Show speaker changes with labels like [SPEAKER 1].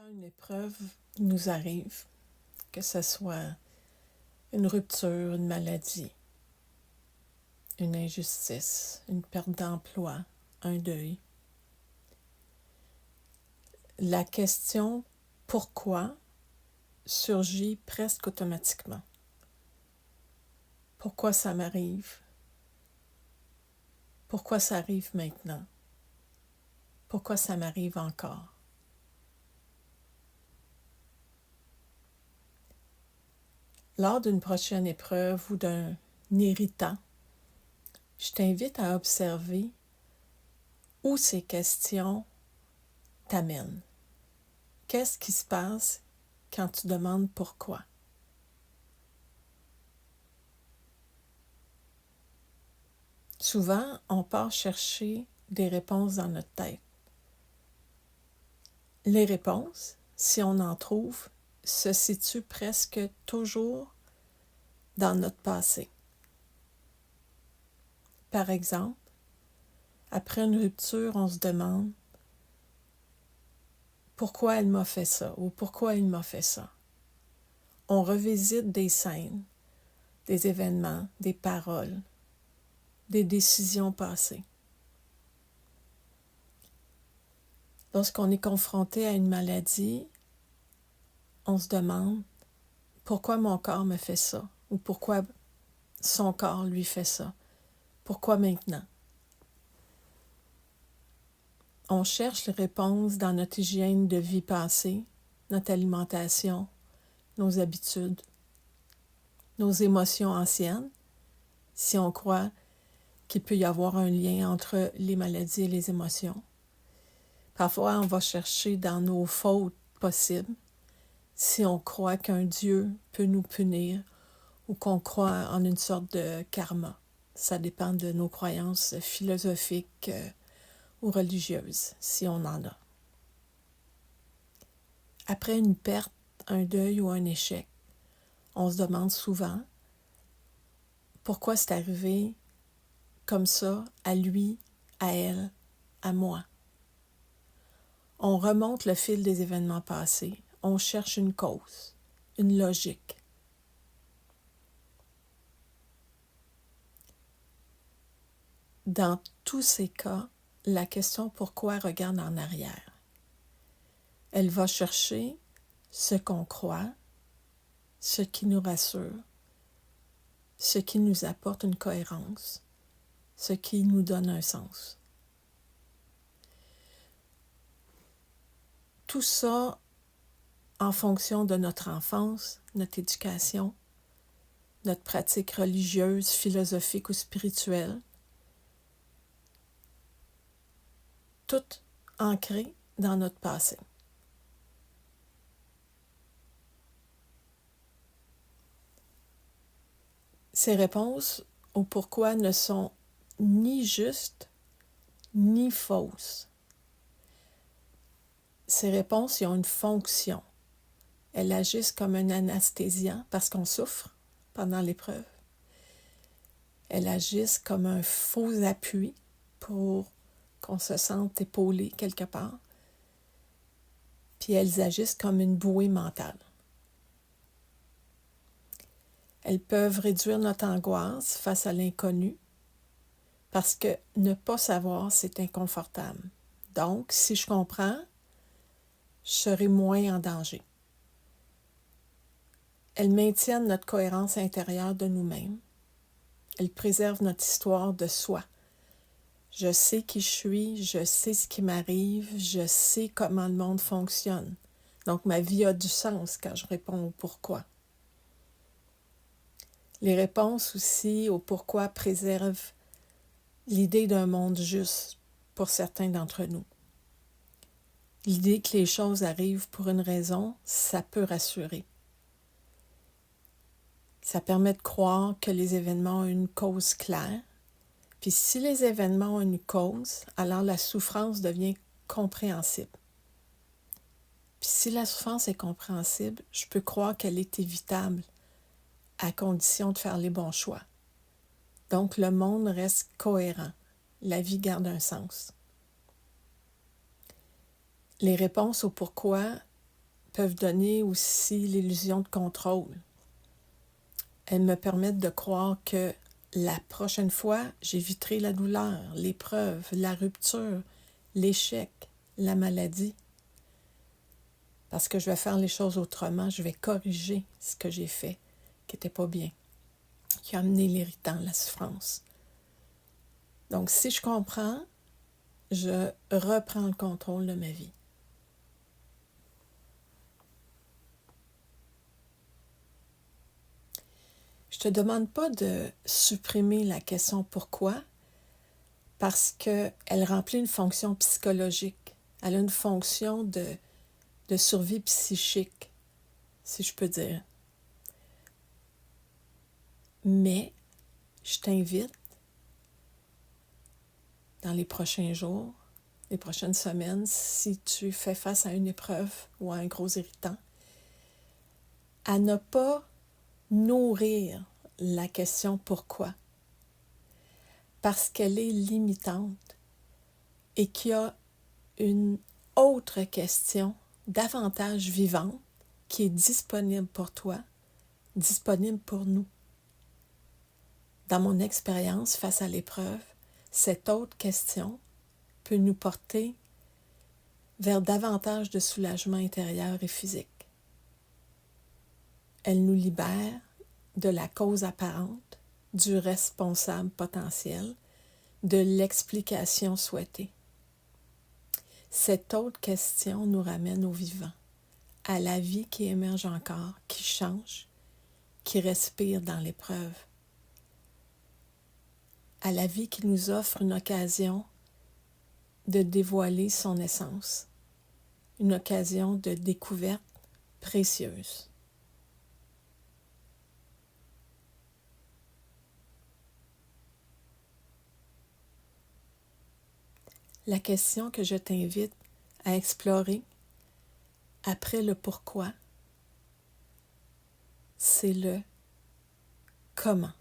[SPEAKER 1] Quand une épreuve nous arrive, que ce soit une rupture, une maladie, une injustice, une perte d'emploi, un deuil, la question pourquoi surgit presque automatiquement. Pourquoi ça m'arrive? Pourquoi ça arrive maintenant? Pourquoi ça m'arrive encore? Lors d'une prochaine épreuve ou d'un irritant, je t'invite à observer où ces questions t'amènent. Qu'est-ce qui se passe quand tu demandes pourquoi? Souvent, on part chercher des réponses dans notre tête. Les réponses, si on en trouve, se situent presque toujours dans notre passé. Par exemple, après une rupture, on se demande pourquoi elle m'a fait ça ou pourquoi il m'a fait ça. On revisite des scènes, des événements, des paroles, des décisions passées. Lorsqu'on est confronté à une maladie, on se demande pourquoi mon corps me fait ça ou pourquoi son corps lui fait ça. Pourquoi maintenant? On cherche les réponses dans notre hygiène de vie passée, notre alimentation, nos habitudes, nos émotions anciennes, si on croit qu'il peut y avoir un lien entre les maladies et les émotions. Parfois, on va chercher dans nos fautes possibles, si on croit qu'un Dieu peut nous punir ou qu'on croit en une sorte de karma. Ça dépend de nos croyances philosophiques ou religieuses, si on en a. Après une perte, un deuil ou un échec, on se demande souvent pourquoi c'est arrivé comme ça à lui, à elle, à moi. On remonte le fil des événements passés, on cherche une cause, une logique. Dans tous ces cas, la question pourquoi regarde en arrière. Elle va chercher ce qu'on croit, ce qui nous rassure, ce qui nous apporte une cohérence, ce qui nous donne un sens. Tout ça en fonction de notre enfance, notre éducation, notre pratique religieuse, philosophique ou spirituelle, tout ancré dans notre passé. Ces réponses au pourquoi ne sont ni justes ni fausses. Ces réponses ont une fonction. Elles agissent comme un anesthésiant parce qu'on souffre pendant l'épreuve. Elles agissent comme un faux appui pour qu'on se sente épaulé quelque part. Puis elles agissent comme une bouée mentale. Elles peuvent réduire notre angoisse face à l'inconnu parce que ne pas savoir, c'est inconfortable. Donc, si je comprends, je serai moins en danger. Elles maintiennent notre cohérence intérieure de nous-mêmes. Elles préservent notre histoire de soi. Je sais qui je suis, je sais ce qui m'arrive, je sais comment le monde fonctionne. Donc, ma vie a du sens quand je réponds au pourquoi. Les réponses aussi au pourquoi préservent l'idée d'un monde juste pour certains d'entre nous. L'idée que les choses arrivent pour une raison, ça peut rassurer. Ça permet de croire que les événements ont une cause claire. Puis si les événements ont une cause, alors la souffrance devient compréhensible. Puis si la souffrance est compréhensible, je peux croire qu'elle est évitable à condition de faire les bons choix. Donc le monde reste cohérent. La vie garde un sens. Les réponses au pourquoi peuvent donner aussi l'illusion de contrôle. Elles me permettent de croire que la prochaine fois, j'éviterai la douleur, l'épreuve, la rupture, l'échec, la maladie. Parce que je vais faire les choses autrement, je vais corriger ce que j'ai fait, qui n'était pas bien, qui a amené l'irritant, la souffrance. Donc, si je comprends, je reprends le contrôle de ma vie. Je ne te demande pas de supprimer la question « pourquoi ?» parce qu'elle remplit une fonction psychologique. Elle a une fonction de survie psychique, si je peux dire. Mais je t'invite, dans les prochains jours, les prochaines semaines, si tu fais face à une épreuve ou à un gros irritant, à ne pas nourrir la question « pourquoi ?» parce qu'elle est limitante et qu'il y a une autre question davantage vivante qui est disponible pour toi, disponible pour nous. Dans mon expérience face à l'épreuve, cette autre question peut nous porter vers davantage de soulagement intérieur et physique. Elle nous libère de la cause apparente, du responsable potentiel, de l'explication souhaitée. Cette autre question nous ramène au vivant, à la vie qui émerge encore, qui change, qui respire dans l'épreuve, à la vie qui nous offre une occasion de dévoiler son essence, une occasion de découverte précieuse. La question que je t'invite à explorer après le pourquoi, c'est le comment.